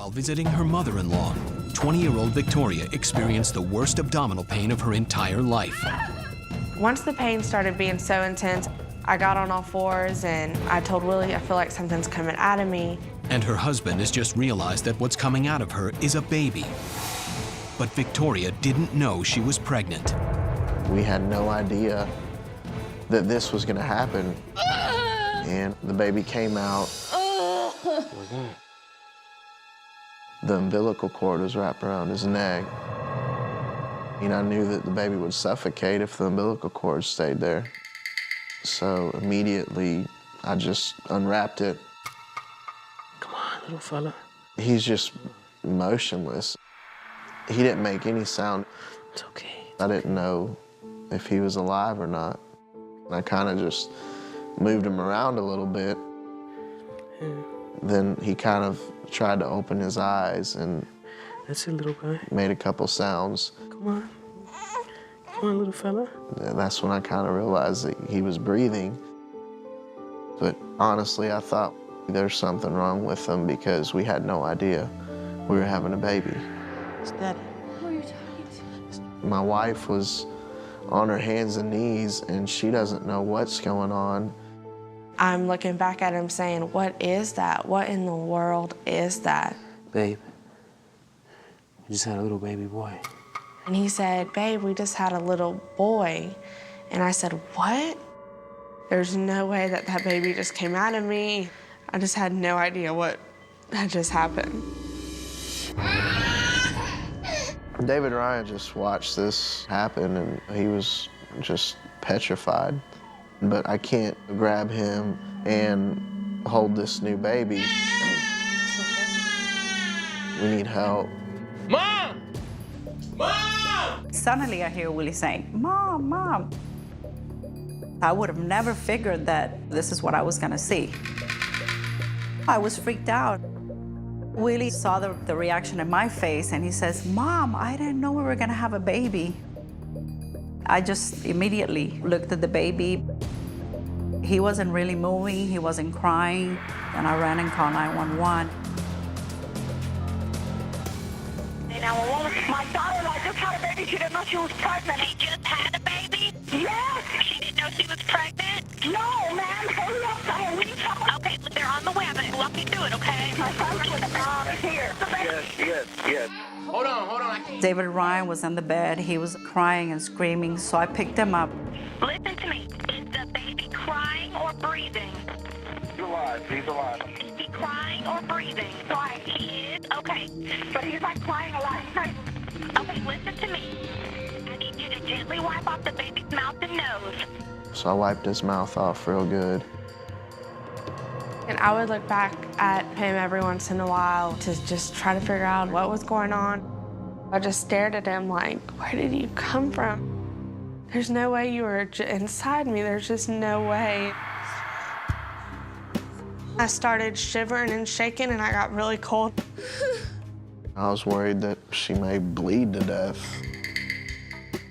While visiting her mother-in-law, 20-year-old Victoria experienced the worst abdominal pain of her entire life. Once the pain started being so intense, I got on all fours and I told Willie, I feel like something's coming out of me. And her husband has just realized that what's coming out of her is a baby. But Victoria didn't know she was pregnant. We had no idea that this was gonna happen. And the baby came out. The umbilical cord was wrapped around his neck. And I knew that the baby would suffocate if the umbilical cord stayed there. So immediately, I just unwrapped it. Come on, little fella. He's just motionless. He didn't make any sound. It's okay. I didn't know if he was alive or not. I kind of just moved him around a little bit. Yeah. Then he kind of tried to open his eyes and That's it, little guy. made a couple sounds. Come on. Come on, little fella. And that's when I kind of realized that he was breathing. But honestly, I thought there's something wrong with him because we had no idea we were having a baby. It's Daddy. Who are you talking to? My wife was on her hands and knees, and she doesn't know what's going on. I'm looking back at him saying, what is that? What in the world is that? Babe, you just had a little baby boy. And he said, babe, we just had a little boy. And I said, what? There's no way that that baby just came out of me. I just had no idea what had just happened. David Ryan just watched this happen, and he was just petrified. But I can't grab him and hold this new baby. We need help. Mom! Mom! Suddenly I hear Willie saying, Mom, Mom. I would have never figured that this is what I was gonna see. I was freaked out. Willie saw the reaction in my face and he says, Mom, I didn't know we were gonna have a baby. I just immediately looked at the baby. He wasn't really moving, he wasn't crying, and I ran and called 911. My daughter, I just had a baby. She didn't know she was pregnant. She just had a baby? Yes. She didn't know she was pregnant? No, ma'am. Hurry up. I need help. Okay, but they're on the way. I'm going to walk you through it, okay? My son's with the mom here. Yes. Hold on. David Ryan was in the bed. He was crying and screaming, so I picked him up. Listen to me. Is the baby crying or breathing? He's alive. He's alive. Is he crying or breathing? Crying. He is? Okay. But he's not crying a lot. Okay, listen to me. I need you to gently wipe off the baby's mouth and nose. So I wiped his mouth off real good. And I would look back at him every once in a while to just try to figure out what was going on. I just stared at him like, where did you come from? There's no way you were inside me. There's just no way. I started shivering and shaking, and I got really cold. I was worried that she may bleed to death.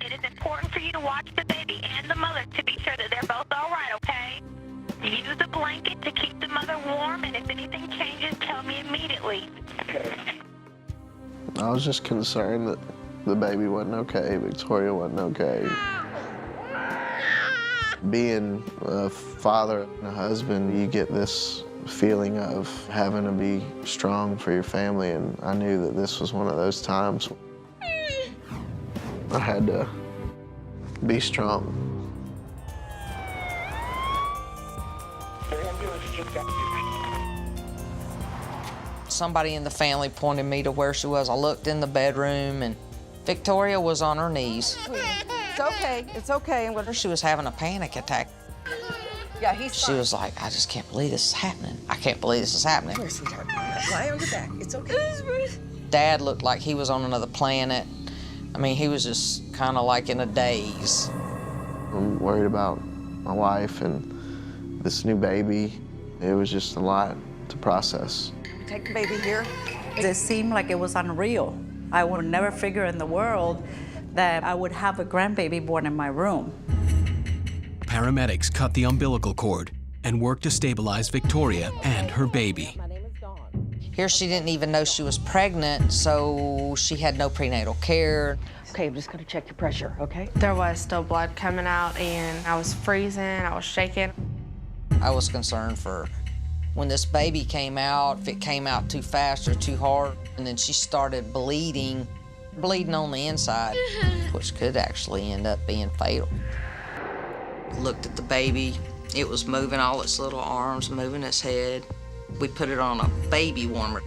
It is important for you to watch the baby and the mother to be sure that they're both all right, okay? Use a blanket to keep the mother warm, and if anything changes, tell me immediately. Okay. I was just concerned that the baby wasn't okay, Victoria wasn't okay. Being a father and a husband, you get this feeling of having to be strong for your family, and I knew that this was one of those times. I had to be strong. Somebody in the family pointed me to where she was. I looked in the bedroom, and Victoria was on her knees. It's okay. She was having a panic attack. Yeah, he's She was like, I just can't believe this is happening. I can't believe this is happening. Here, sweetheart. Lie on your back. It's okay. Dad looked like he was on another planet. I mean, he was just kind of like in a daze. I'm worried about my wife and this new baby. It was just a lot to process. Take the baby here. It seemed like it was unreal. I would never figure in the world that I would have a grandbaby born in my room. Paramedics cut the umbilical cord and worked to stabilize Victoria and her baby. Here she didn't even know she was pregnant, so she had no prenatal care. Okay, I'm just gonna check your pressure, okay? There was still blood coming out, and I was freezing, I was shaking. I was concerned for when this baby came out, if it came out too fast or too hard. And then she started bleeding on the inside, which could actually end up being fatal. Looked at the baby. It was moving all its little arms, moving its head. We put it on a baby warmer,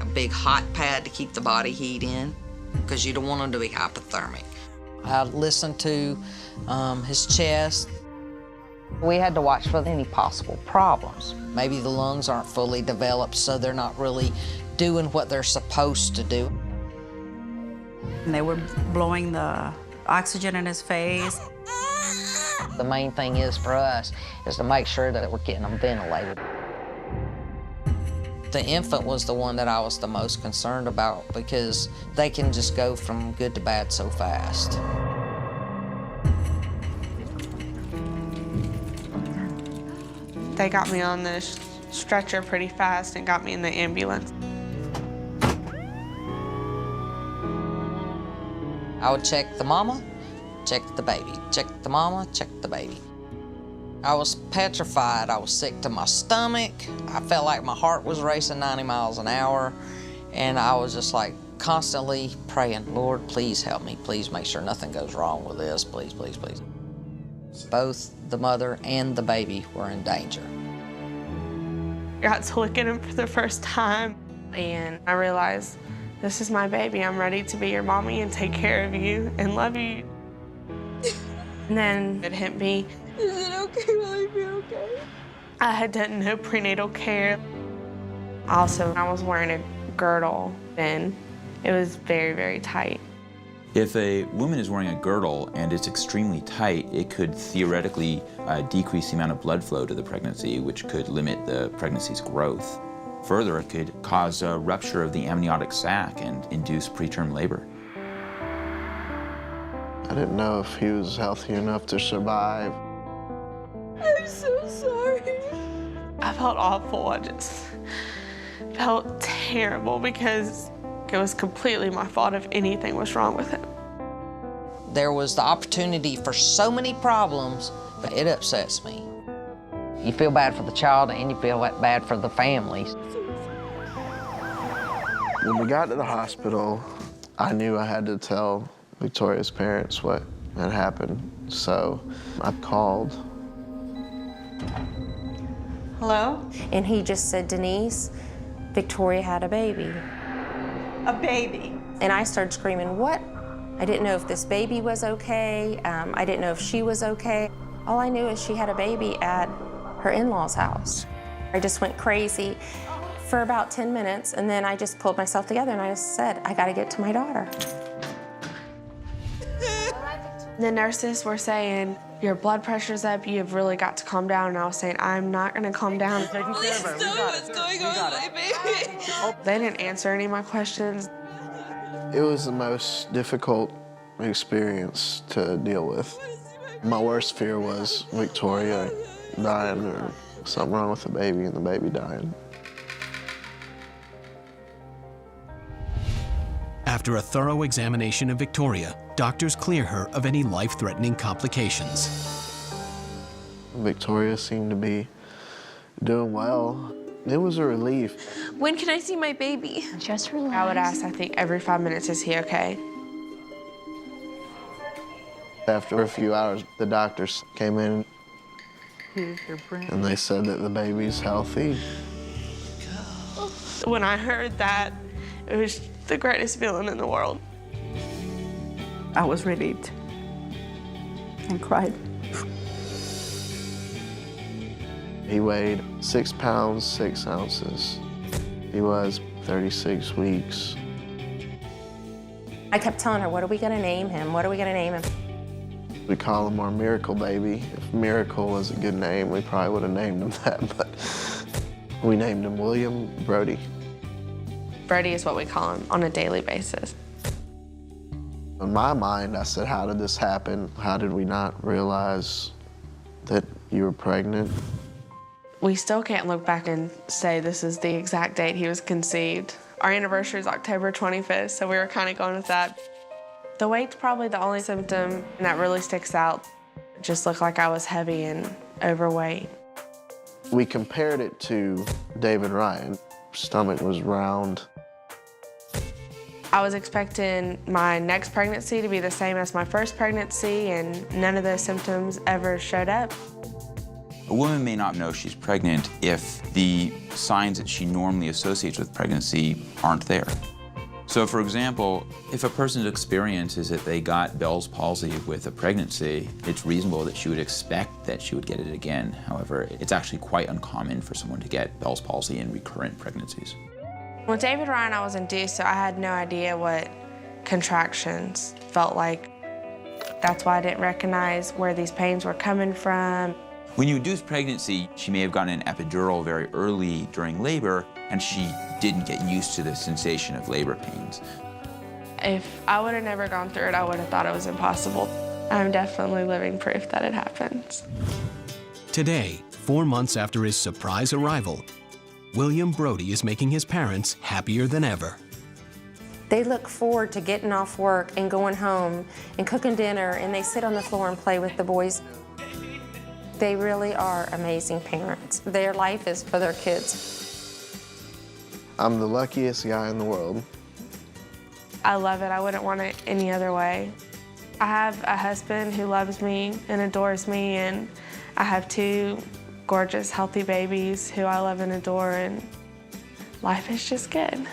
a big hot pad to keep the body heat in, because you don't want him to be hypothermic. I listened to his chest. We had to watch for any possible problems. Maybe the lungs aren't fully developed, so they're not really doing what they're supposed to do. And they were blowing the oxygen in his face. The main thing is for us is to make sure that we're getting them ventilated. The infant was the one that I was the most concerned about because they can just go from good to bad so fast. They got me on the stretcher pretty fast and got me in the ambulance. I would check the mama, check the baby, check the mama, check the baby. I was petrified. I was sick to my stomach. I felt like my heart was racing 90 miles an hour. And I was just like constantly praying, Lord, please help me. Please make sure nothing goes wrong with this. Please, please, please. Both the mother and the baby were in danger. I got to look at him for the first time, and I realized, this is my baby. I'm ready to be your mommy and take care of you and love you. And then it hit me. Is it okay? Will I be okay? I had done no prenatal care. Also, I was wearing a girdle then. It was very, very tight. If a woman is wearing a girdle and it's extremely tight, it could theoretically decrease the amount of blood flow to the pregnancy, which could limit the pregnancy's growth. Further, it could cause a rupture of the amniotic sac and induce preterm labor. I didn't know if he was healthy enough to survive. I'm so sorry. I felt awful. I just felt terrible because it was completely my fault if anything was wrong with him. There was the opportunity for so many problems, but it upsets me. You feel bad for the child and you feel bad for the families. When we got to the hospital, I knew I had to tell Victoria's parents what had happened, so I called. Hello? And he just said, Denise, Victoria had a baby. A baby? And I started screaming, what? I didn't know if this baby was okay. I didn't know if she was okay. All I knew is she had a baby at her in-laws' house. I just went crazy for about 10 minutes, and then I just pulled myself together and I just said, I gotta get to my daughter. The nurses were saying, your blood pressure's up, you've really got to calm down. And I was saying, I'm not gonna calm down. Please tell me what's going on with my baby. They didn't answer any of my questions. It was the most difficult experience to deal with. My worst fear was Victoria dying or something wrong with the baby and the baby dying. After a thorough examination of Victoria, doctors clear her of any life-threatening complications. Victoria seemed to be doing well. It was a relief. When can I see my baby? Just relax. I would ask, I think, every 5 minutes, is he okay? After a few hours, the doctors came in and they said that the baby's healthy. When I heard that, it was the greatest feeling in the world. I was relieved and cried. He weighed 6 pounds, 6 ounces. He was 36 weeks. I kept telling her, what are we gonna name him? What are we gonna name him? We call him our miracle baby. If Miracle was a good name, we probably would have named him that, but we named him William Brody. Brody is what we call him on a daily basis. In my mind, I said, how did this happen? How did we not realize that you were pregnant? We still can't look back and say this is the exact date he was conceived. Our anniversary is October 25th, so we were kind of going with that. The weight's probably the only symptom that really sticks out. It just looked like I was heavy and overweight. We compared it to David Ryan. Stomach was round. I was expecting my next pregnancy to be the same as my first pregnancy, and none of those symptoms ever showed up. A woman may not know she's pregnant if the signs that she normally associates with pregnancy aren't there. So for example, if a person's experience is that they got Bell's palsy with a pregnancy, it's reasonable that she would expect that she would get it again. However, it's actually quite uncommon for someone to get Bell's palsy in recurrent pregnancies. With David Ryan, I was induced, so I had no idea what contractions felt like. That's why I didn't recognize where these pains were coming from. When you induce pregnancy, she may have gotten an epidural very early during labor, and she didn't get used to the sensation of labor pains. If I would have never gone through it, I would have thought it was impossible. I'm definitely living proof that it happens. Today, 4 months after his surprise arrival, William Brody is making his parents happier than ever. They look forward to getting off work and going home and cooking dinner, and they sit on the floor and play with the boys. They really are amazing parents. Their life is for their kids. I'm the luckiest guy in the world. I love it. I wouldn't want it any other way. I have a husband who loves me and adores me, and I have 2 gorgeous, healthy babies who I love and adore, and life is just good.